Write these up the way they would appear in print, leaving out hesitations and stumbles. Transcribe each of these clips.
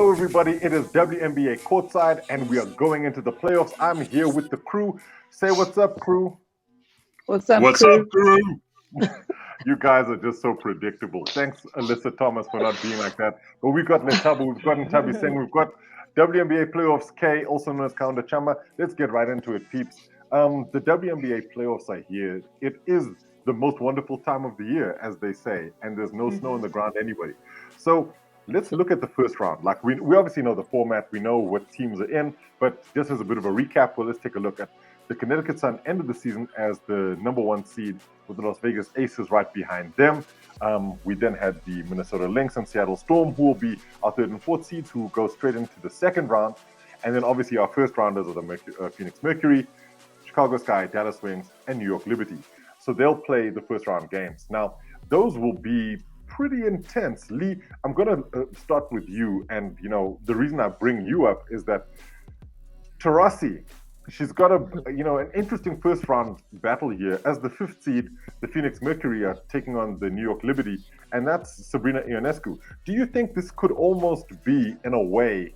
Hello, everybody. It is WNBA Courtside, and we are going into the playoffs. I'm here with the crew. Say what's up, crew. What's up, What's crew? up, crew? You guys are just so predictable. Thanks, Alyssa Thomas, for not being like that. But we've got Lethabo, we've got Nthabiseng, we've got WNBA Playoffs K, also known as Kaunda, Chama. Let's get right into it, peeps. The WNBA Playoffs are here. It is the most wonderful time of the year, as they say, and there's no snow on the ground anyway. So let's look at the first round. Like we obviously know the format, we know what teams are in, but just as a bit of a recap, well, let's take a look at the Connecticut Sun ended the season as the number one seed with the Las Vegas Aces right behind them. We then had the Minnesota Lynx and Seattle Storm, who will be our third and fourth seeds, who will go straight into the second round. And then obviously our first rounders are the Phoenix Mercury, Chicago Sky, Dallas Wings, and New York Liberty. So they'll play the first round games. Now, those will be pretty intense. Lee, I'm going to start with you. And, you know, the reason I bring you up is that Taurasi, she's got an interesting first round battle here. As the fifth seed, the Phoenix Mercury are taking on the New York Liberty, and that's Sabrina Ionescu. Do you think this could almost be, in a way,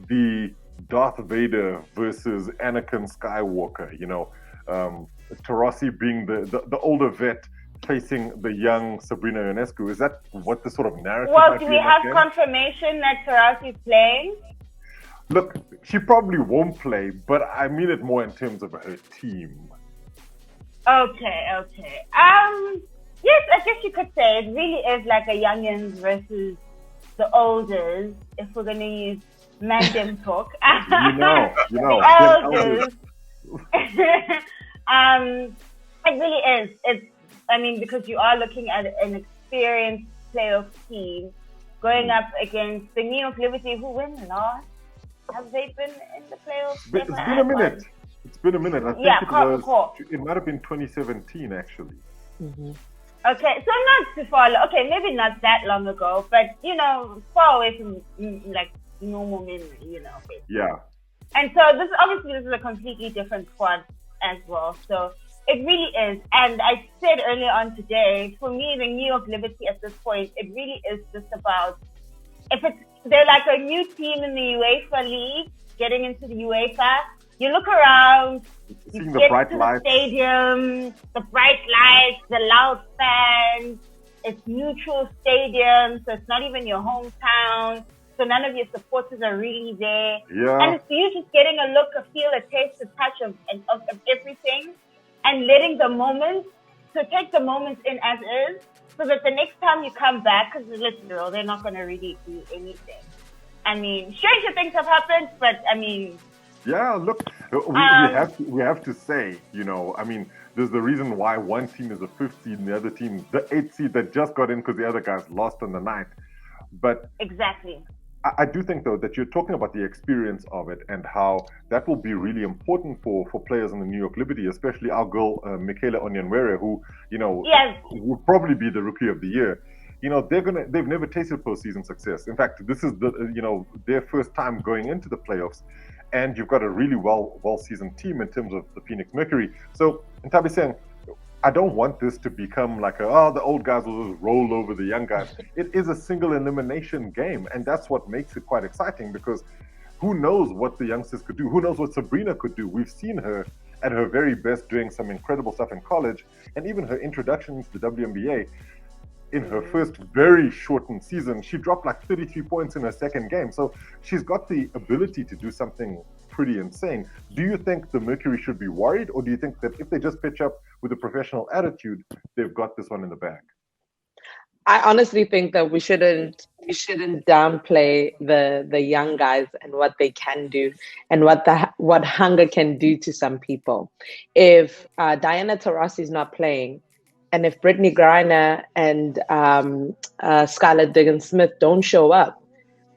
the Darth Vader versus Anakin Skywalker? You know, Taurasi being the older vet facing the young Sabrina Ionescu. Is that what the sort of narrative? Well, do we have confirmation that Taurasi is playing? Look, she probably won't play, but I mean it more in terms of her team. Okay. Yes, I guess you could say it really is like a youngins versus the olders, if we're going to use Mandem talk. You know. The elders. It really is. Because you are looking at an experienced playoff team going up against the New York Liberty, who win last. Have they been in the playoffs? It's been a minute. It's been a minute. I think it might have been 2017, actually. Mm-hmm. Okay, so not too far. Okay, maybe not that long ago, but, far away from, normal memory, Basically. Yeah. And so this is a completely different squad as well. So it really is. And I said earlier on today, for me, the New York Liberty at this point, it really is just about, they're like a new team in the UEFA League, getting into the UEFA. You look around, you get to the stadium, the bright lights, the loud fans. It's neutral stadium, so it's not even your hometown. So none of your supporters are really there. Yeah. And it's you just getting a look, a feel, a taste, a touch of everything, and letting the moments, so take the moments in as is, so that the next time you come back, because listen, they're not going to really do anything. Stranger things have happened, but yeah, look, we have to say, there's the reason why one team is the fifth seed and the other team, the eighth seed that just got in because the other guys lost on the ninth. But exactly. I do think, though, that you're talking about the experience of it and how that will be really important for players in the New York Liberty, especially our girl, Michaela Onyenwere, who, yes, will probably be the Rookie of the Year. They've never tasted postseason success. In fact, this is their first time going into the playoffs, and you've got a really well-seasoned team in terms of the Phoenix Mercury. So, Nthabiseng, I don't want this to become like the old guys will just roll over the young guys. It is a single elimination game, and that's what makes it quite exciting, because who knows what the youngsters could do? Who knows what Sabrina could do? We've seen her at her very best doing some incredible stuff in college, and even her introduction to the WNBA. In her first very shortened season, she dropped like 33 points in her second game. So she's got the ability to do something pretty insane. Do you think the Mercury should be worried, or do you think that if they just pitch up with a professional attitude, they've got this one in the bag? I honestly think that we shouldn't downplay the young guys and what they can do and what hunger can do to some people. If Diana Taurasi is not playing, and if Brittany Griner and Skylar Diggins-Smith don't show up,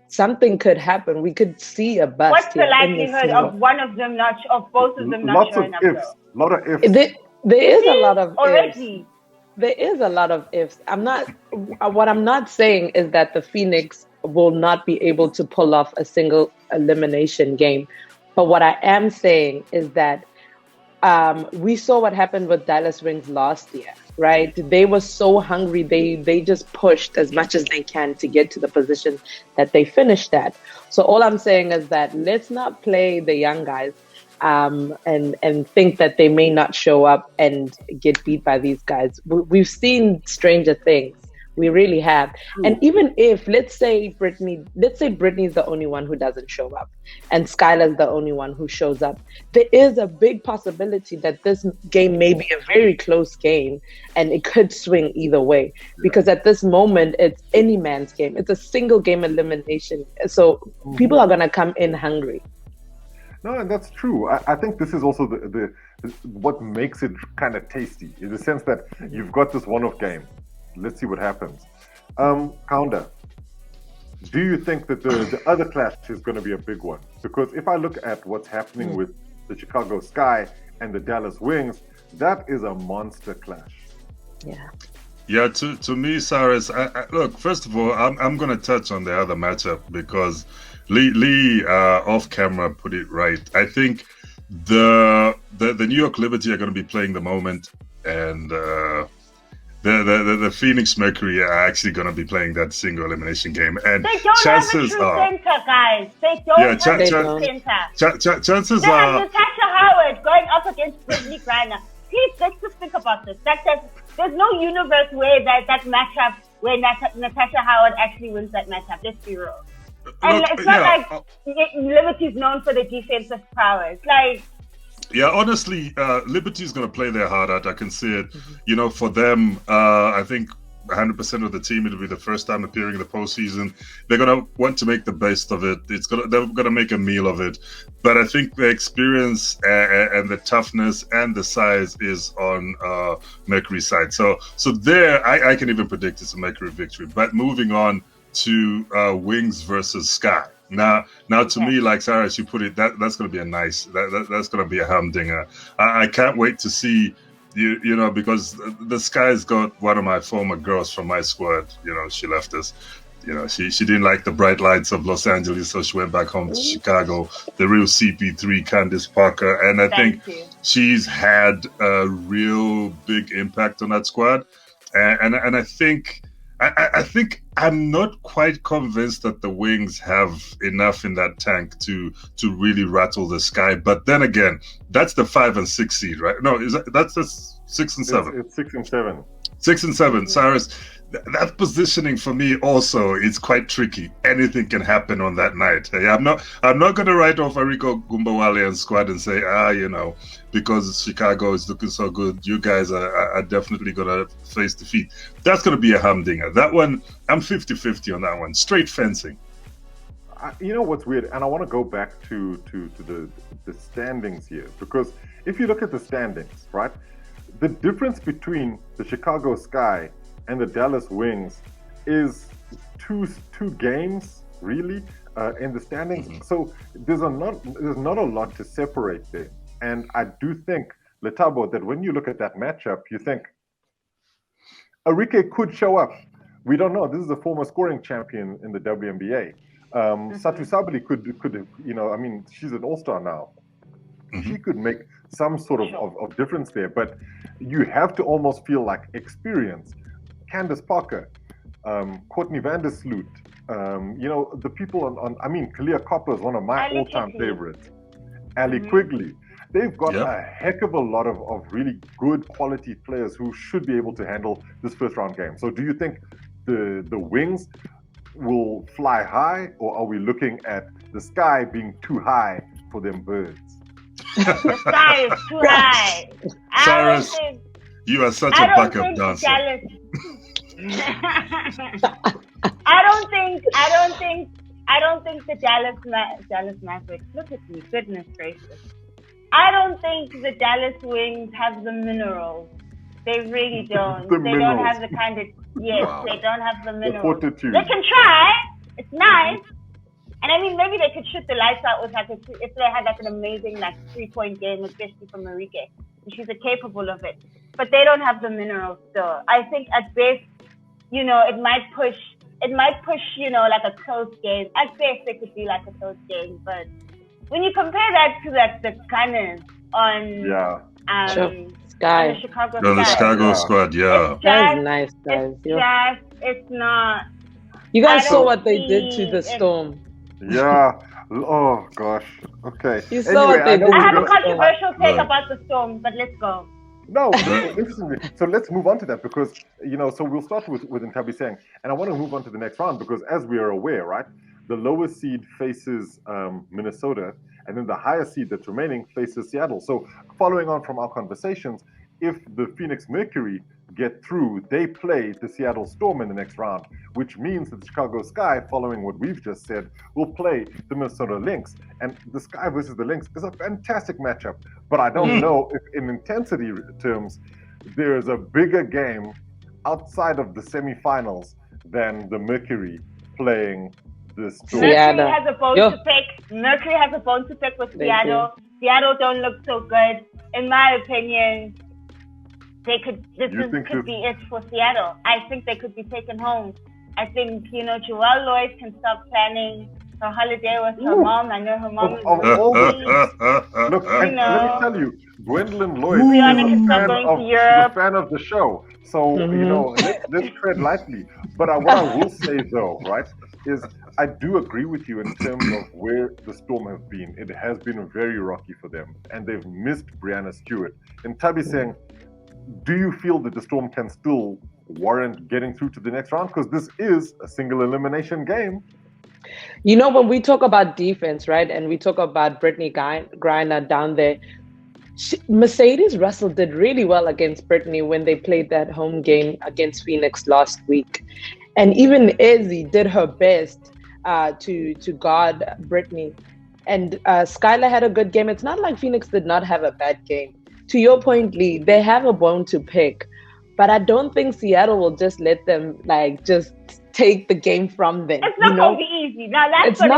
something could happen. We could see a bust. What's the likelihood of one of them of both of them not showing up? Lots of ifs. A lot of ifs. There is a lot of already. Ifs. There is a lot of ifs. What I'm not saying is that the Phoenix will not be able to pull off a single elimination game. But what I am saying is that we saw what happened with Dallas Wings last year, right? They were so hungry. They just pushed as much as they can to get to the position that they finished at. So all I'm saying is that let's not play the young guys and think that they may not show up and get beat by these guys. We've seen stranger things. We really have. And even if, let's say Brittany's the only one who doesn't show up and Skylar's the only one who shows up, there is a big possibility that this game may be a very close game and it could swing either way. Because at this moment, it's any man's game. It's a single game elimination. So people are going to come in hungry. No, and that's true. I think this is also the what makes it kind of tasty, in the sense that you've got this one-off game. Let's see what happens. Kaunda, do you think that the other clash is going to be a big one? Because if I look at what's happening with the Chicago Sky and the Dallas Wings, that is a monster clash. Yeah. Yeah, to me, Cyrus, look, first of all, I'm going to touch on the other matchup because Lee off camera put it right. I think the New York Liberty are going to be playing the moment, and the Phoenix Mercury are actually going to be playing that single elimination game. And they don't chances have a true are, center, guys. They don't have a true center. Chances they are, have Natasha Howard going up against Brittany Griner. Please, let's just think about this. There's no universe where that matchup, where Natasha Howard actually wins that matchup. Let's be real. And look, it's not like Liberty's known for the defensive prowess. Like, yeah, honestly, Liberty is going to play their heart out. I can see it. You know, for them, I think 100% of the team, it'll be the first time appearing in the postseason. They're going to want to make the best of it. They're going to make a meal of it. But I think the experience and the toughness and the size is on Mercury's side. So there, I can even predict it's a Mercury victory. But moving on to Wings versus Sky. Now, to me, like Cyrus, you put it, that's going to be a nice, that's going to be a humdinger. I can't wait to see, you know, because the Sky's got one of my former girls from my squad. You know, she left us. You know, she didn't like the bright lights of Los Angeles, so she went back home to Chicago. The real CP3, Candace Parker, and I think she's had a real big impact on that squad. And I think. I think I'm not quite convinced that the Wings have enough in that tank to really rattle the Sky. But then again, that's the 5 and 6 seed, right? No, that's the 6 and 7. It's 6 and 7. 6 and 7, Cyrus. That positioning for me also is quite tricky. Anything can happen on that night. Hey, I'm not going to write off Ariko Gumbawale and squad and say, you know, because Chicago is looking so good, you guys are definitely going to face defeat. That's going to be a humdinger. That one, I'm 50-50 on that one. Straight fencing. You know what's weird, and I want to go back to the standings here, because if you look at the standings, right, the difference between the Chicago Sky and the Dallas Wings is two games, really, in the standings. So there's not a lot to separate there. And I do think, Lethabo, that when you look at that matchup, you think Arike could show up. We don't know. This is a former scoring champion in the WNBA. Satu Sabali could, you know, I mean, she's an all-star now. She could make some sort of difference there. But you have to almost feel like experience. Candace Parker, Courtney Vandersloot, you know, the people on I mean, Kalia Copper is one of my all-time favorites. Ali Quigley. They've got a heck of a lot of really good quality players who should be able to handle this first-round game. So do you think the Wings will fly high, or are we looking at the Sky being too high for them birds? The Sky is too high. Cyrus, you are such a backup dancer. I don't think the Dallas Mavericks. Look at me, goodness gracious! I don't think the Dallas Wings have the minerals. They really don't. They don't have the kind of they don't have the minerals. They can try. It's nice. And I mean, maybe they could shoot the lights out with if they had like an amazing 3-point game, especially from Marike. She's capable of it. But they don't have the minerals still. I think at best, you know, it might push, you know, like a close game. At best, it could be like a close game. But when you compare that to the Gunners on Sure. And Sky. the Chicago No, the Sky. Chicago Yeah. squad, yeah. It's That just, is nice, guys. it's not. You guys I saw don't what they did to see the it. Storm. Yeah. Oh gosh. Okay. You saw what they I know did. I we're have a gonna. controversial take Look. about the Storm, but let's go. No, interestingly. So let's move on to that because so we'll start with Nthabiseng, and I want to move on to the next round because as we are aware, right, the lowest seed faces Minnesota, and then the highest seed that's remaining faces Seattle. So following on from our conversations, if the Phoenix Mercury get through, they play the Seattle Storm in the next round, which means that the Chicago Sky, following what we've just said, will play the Minnesota Lynx. And the Sky versus the Lynx is a fantastic matchup, but I don't know if in intensity terms, there's a bigger game outside of the semifinals than the Mercury playing the Storm. Mercury has a bone to pick. Mercury has a bone to pick with Seattle. Seattle don't look so good. In my opinion, this could be it for Seattle. I think they could be taken home. I think, Joelle Lloyd can start planning her holiday with her mom. I know her mom is Look, and let me tell you, Gwendolyn Lloyd Brianna is can start going to Europe. a fan of the show. So, let's tread lightly. But what I will say, though, right, is I do agree with you in terms of where the Storm have been. It has been very rocky for them, and they've missed Brianna Stewart. And Nthabiseng, do you feel that the Storm can still warrant getting through to the next round? Because this is a single elimination game. When we talk about defense, right, and we talk about Brittany Griner down there, Mercedes Russell did really well against Brittany when they played that home game against Phoenix last week. And even Izzy did her best to guard Brittany. And Skylar had a good game. It's not like Phoenix did not have a bad game. To your point, Lee, they have a bone to pick. But I don't think Seattle will just let them just take the game from them. It's not going to be easy. Now that's going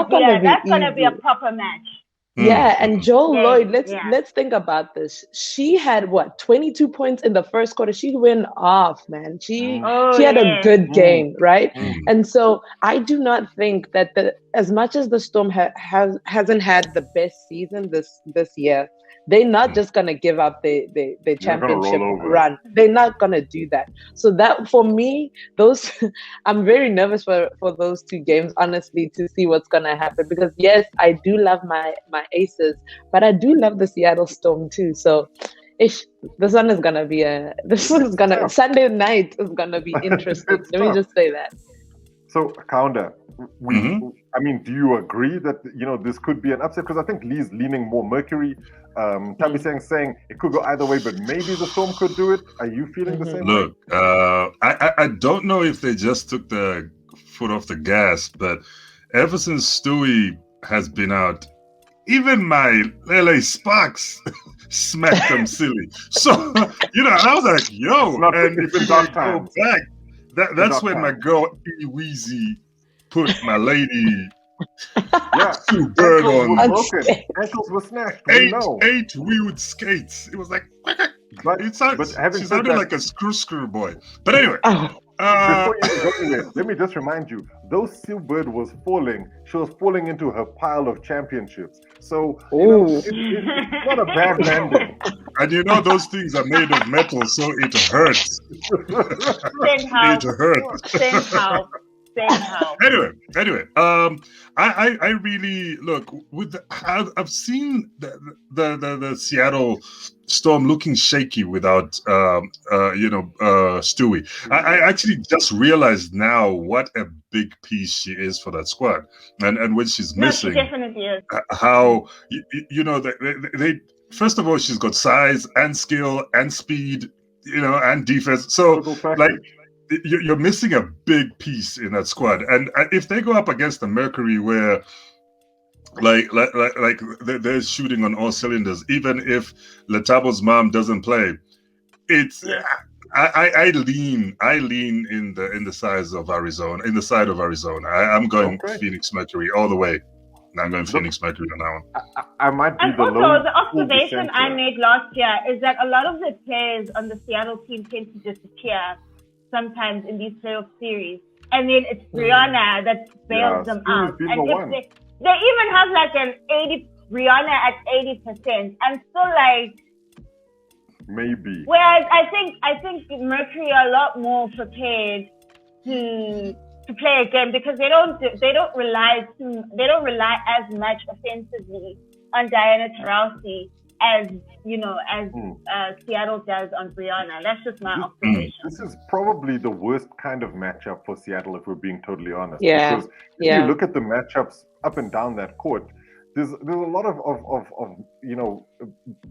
to be a proper match. Yeah, and Joelle Lloyd, let's think about this. She had 22 points in the first quarter. She went off, man. She had a good game, right? And so I do not think that as much as the Storm hasn't had the best season this year, they're not just gonna give up the championship run. They're not gonna do that. So that for me, I'm very nervous for those two games, honestly, to see what's gonna happen. Because yes, I do love my Aces, but I do love the Seattle Storm too. So Sunday night is gonna be interesting. Let me just say that. So, Kaunda, do you agree that this could be an upset? Because I think Lee's leaning more Mercury. Nthabiseng saying it could go either way, but maybe the Storm could do it. Are you feeling the same way? Look, I don't know if they just took the foot off the gas, but ever since Stewie has been out, even my LA Sparks smacked them silly. So, I was like, yo, and if you go back, that's when my girl E Weezy put my lady to burn on. Ankles were snatched. Eight wheeled skates. It was like, she sounded like a screw boy. But anyway. Before you go anywhere, let me just remind you, though Silbird was falling, she was falling into her pile of championships. So, it's not a bad landing. And those things are made of metal, so it hurts. It hurts. Anyway, I really look I've seen the Seattle Storm looking shaky without Stewie. I actually just realized now what a big piece she is for that squad, and when she's missing, she definitely is. How they first of all, she's got size and skill and speed, and defense. So you're missing a big piece in that squad, and if they go up against the Mercury, where like they're shooting on all cylinders, even if Lethabo's mom doesn't play, it's I lean in the side of Arizona. I'm going Phoenix Mercury all the way. I'm going Phoenix Mercury on that one. I might be and also, the observation I made last year is that a lot of the players on the Seattle team tend to disappear sometimes in these playoff series. And then it's Brianna that bails them out. And if they even have Rihanna at 80%. I'm still like, maybe. Whereas I think Mercury are a lot more prepared to play a game because they don't rely as much offensively on Diana Taurasi as Seattle does on Brianna. That's just my observation. This is probably the worst kind of matchup for Seattle, if we're being totally honest. Yeah. Because if you look at the matchups up and down that court, there's a lot of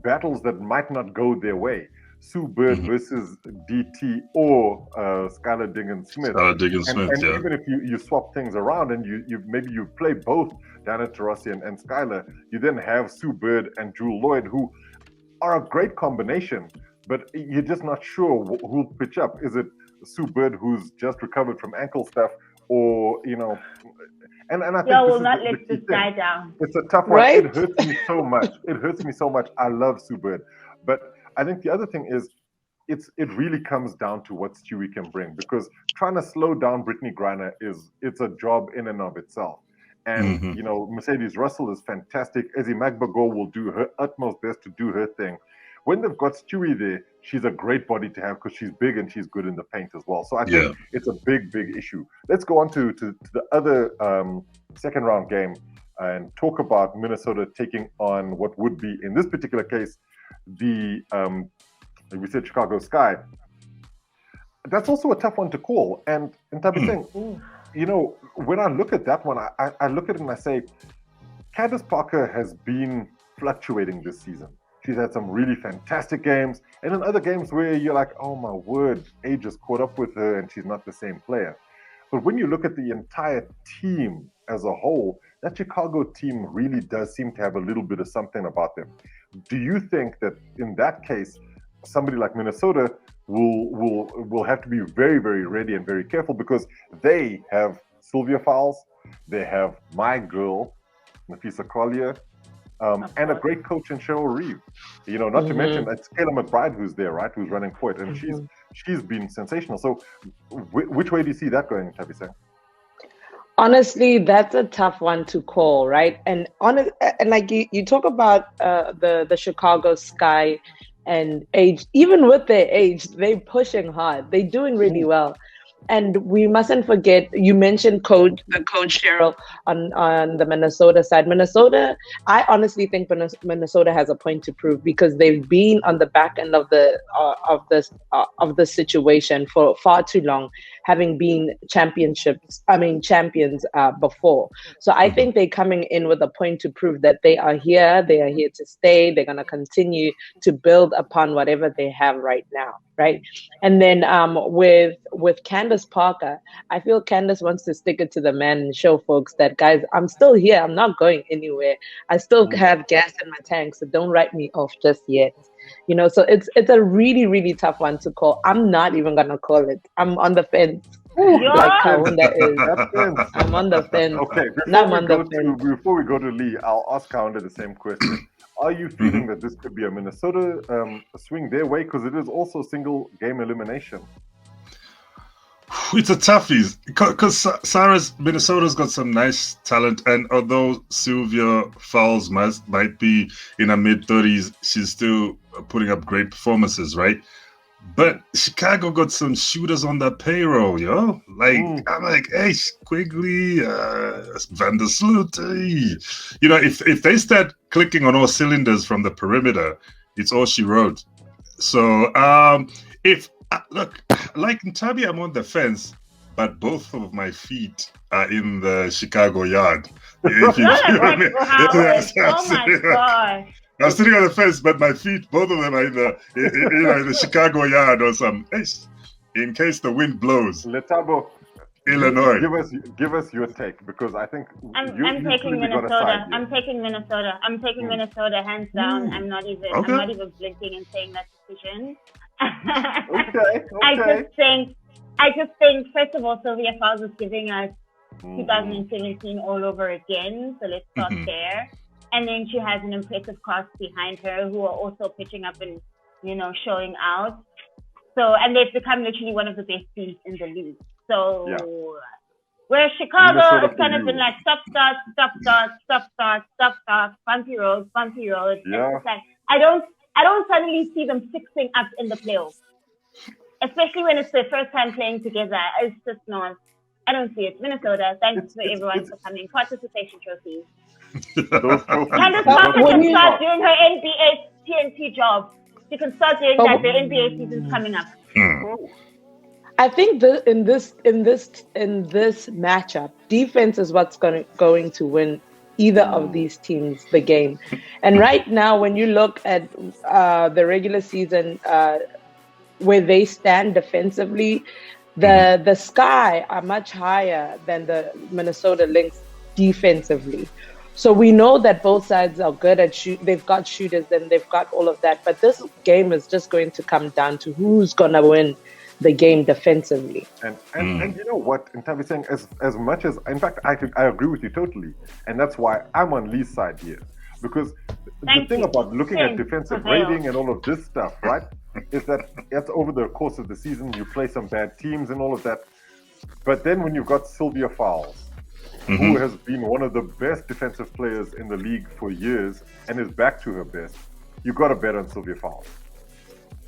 battles that might not go their way. Sue Bird versus DT or Skylar Diggins-Smith. And even if you swap things around and you play both Diana Taurasi and Skylar, you then have Sue Bird and Jewel Lloyd, who are a great combination, but you're just not sure who'll pitch up. Is it Sue Bird, who's just recovered from ankle stuff, or and I think we'll not let this guy down. It's a tough one. Right? It hurts me so much. It hurts me so much. I love Sue Bird, but I think the other thing is it really comes down to what Stewie can bring, because trying to slow down Brittany Griner it's a job in and of itself. And Mercedes Russell is fantastic. Ezzy Magbagor will do her utmost best to do her thing. When they've got Stewie there, she's a great body to have because she's big and she's good in the paint as well. So I think it's a big issue. Let's go on to the other second round game and talk about Minnesota taking on what would be, in this particular case, the we said Chicago Sky. That's also a tough one to call. And Nthabiseng, when I look at that one, I look at it and I say, Candace Parker has been fluctuating this season. She's had some really fantastic games, and in other games where you're like, oh my word, age has caught up with her and she's not the same player. But when you look at the entire team as a whole, that Chicago team really does seem to have a little bit of something about them. Do you think that in that case, somebody like Minnesota will have to be very, very ready and very careful, because they have Sylvia Fowles, they have my girl, Nafisa Collier, and a great coach in Cheryl Reeve. Not to mention it's Kayla McBride who's there, right? Who's running for it, and she's been sensational. So, which way do you see that going, Nthabiseng? Honestly, that's a tough one to call, right? And like you talk about the Chicago Sky and age. Even with their age, they're pushing hard. They're doing really well. And we mustn't forget, you mentioned coach Cheryl on the Minnesota side. Minnesota, I honestly think Minnesota has a point to prove, because they've been on the back end of the situation for far too long, having been champions before. So I think they're coming in with a point to prove that they are here to stay. They're going to continue to build upon whatever they have right now. Right. And then with Candace Parker, I feel Candace wants to stick it to the man and show folks that, guys, I'm still here. I'm not going anywhere. I still have gas in my tank, so don't write me off just yet. So it's a really, really tough one to call. I'm not even going to call it. I'm on the fence. Like Kaunda is. I'm on the fence. Okay, before we go to Lee, I'll ask Kaunda the same question. Are you feeling that this could be a Minnesota swing their way? Because it is also single game elimination. It's a toughie, because Cyrus, Minnesota's got some nice talent, and although Sylvia Fowles might be in her mid-30s, she's still putting up great performances, right? But Chicago got some shooters on the payroll, yo. I'm like, hey, Quigley, Van der Sloot. If they start clicking on all cylinders from the perimeter, it's all she wrote. So, look, like Ntabi, I'm on the fence, but both of my feet are in the Chicago yard. Oh my God. I'm sitting on the fence, but my feet, both of them are in the Chicago yard or something, in case the wind blows. Lethabo, Illinois. Give us your take, because I think I'm taking Minnesota. I'm taking Minnesota hands down. I'm not even blinking and saying that decision. Okay. I just think first of all, Sylvia Fowles is giving us 2017 all over again. So let's start there. And then she has an impressive cast behind her who are also pitching up and, showing out. So, and they've become literally one of the best teams in the league. So, where Chicago, it's kind of been like stop, start, bumpy road. Yeah. It's like, I I don't suddenly see them fixing up in the playoffs. Especially when it's their first time playing together. It's just not. I don't see it. Minnesota, thanks to everyone for coming. Participation trophies. Those trophies. Candace Parker can start doing her NBA TNT job. She can start doing that. The NBA season's coming up. I think in this matchup, defense is what's going to win either of these teams the game. And right now, when you look at the regular season, where they stand defensively, the Sky are much higher than the Minnesota Lynx defensively. So we know that both sides are good at they've got shooters and they've got all of that. But this game is just going to come down to who's going to win the game defensively. And you know what, Nthabiseng, as much as, in fact, I agree with you totally. And that's why I'm on Lee's side here. Because the thing about looking at defensive rating and all of this stuff, right, is that it's over the course of the season, you play some bad teams and all of that. But then when you've got Sylvia Fowles, who has been one of the best defensive players in the league for years and is back to her best, you got to bet on Sylvia Fowles.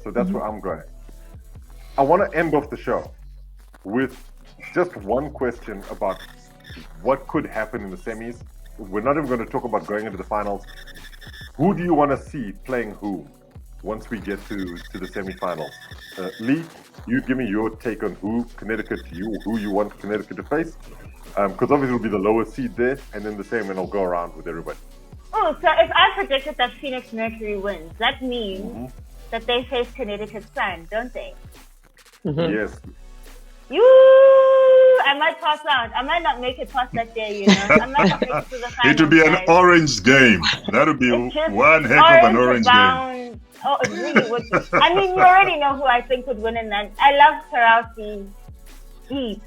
So that's where I'm going. I want to end off the show with just one question about what could happen in the semis. We're not even going to talk about going into the finals. Who do you want to see playing who once we get to the semifinals? Lee, you give me your take on who you want Connecticut to face. Because obviously it'll be the lowest seed there, and then the same, and I'll go around with everybody. Oh, so if I predicted that Phoenix Mercury wins, that means that they face Connecticut Sun, don't they? Yes. I might pass out. I might not make it past that day, I might not make it to the finals. It would be an orange game. That would be one heck of an orange game. Oh, it really would be. I mean, you already know who I think would win in that. I love Taurasi deep.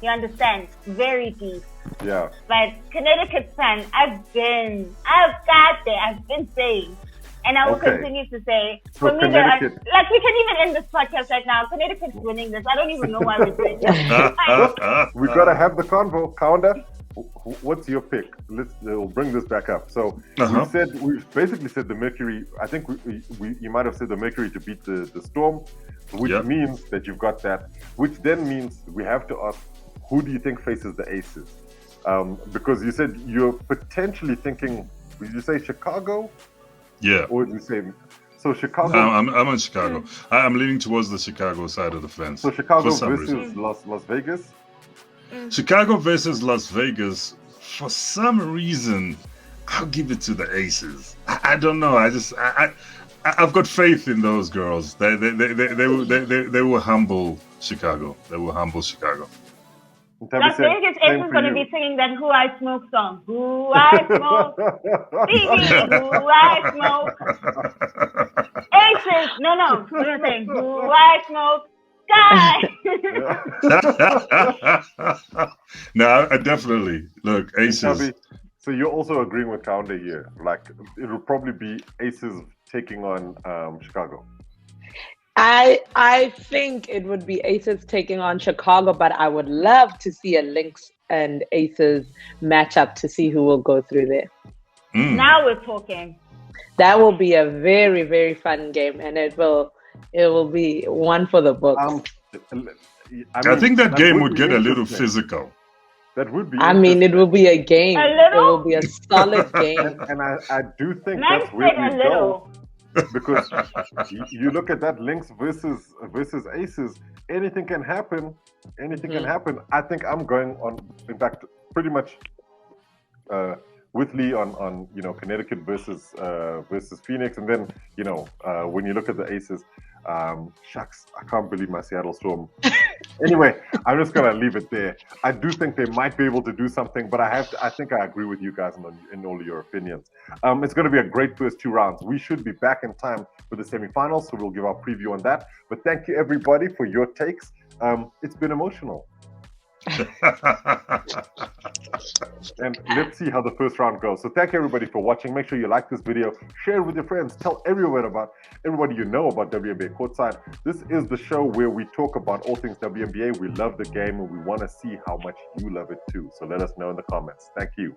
You understand? Very deep. Yeah. But Connecticut Sun, I've got there. I've been saying. And I will continue to say, so for me, we can even end this podcast right now. Connecticut's winning this. I don't even know why we're doing this. We got to have the convo. Kaunda, what's your pick? We'll bring this back up. So we've basically said the Mercury, I think you might have said the Mercury to beat the Storm, which means that you've got that, which then means we have to ask, who do you think faces the Aces? Because you said you're potentially thinking, did you say Chicago? Yeah. Or did you say, so Chicago? I'm on Chicago. I'm leaning towards the Chicago side of the fence. So Chicago versus Las Vegas? Chicago versus Las Vegas, for some reason, I'll give it to the Aces. I don't know. I've got faith in those girls. They will humble Chicago. They will humble Chicago. Las Vegas Ace is going to be singing that Who I Smoke song. Who I Smoke. Baby, who I Smoke. Aces. No. We're going to sing Who I Smoke. Sky. No, definitely. Look, Aces. So you're also agreeing with Kaunda here. Like, it'll probably be Aces taking on Chicago. I think it would be Aces taking on Chicago, but I would love to see a Lynx and Aces matchup to see who will go through there. Now we're talking. That will be a very, very fun game, and it will be one for the books. I think that game would get a little physical. That would be. I mean, it will be a game. It will be a solid game. And I do think that's where we go. Because you look at that Lynx versus Aces, anything can happen. I think I'm going on, in fact, pretty much with Lee on Connecticut versus Phoenix, and then when you look at the Aces, shucks, I can't believe my Seattle Storm. Anyway, I'm just gonna leave it there. I do think they might be able to do something, but I think I agree with you guys in all of your opinions. It's going to be a great first 2 rounds. We should be back in time for the semifinals, so we'll give our preview on that. But thank you everybody for your takes. It's been emotional. And let's see how the first round goes. So thank you everybody for watching. Make sure you like this video, share it with your friends, tell everybody you know about WNBA Courtside. This is the show where we talk about all things WNBA. We love the game and we want to see how much you love it too. So let us know in the comments. Thank you.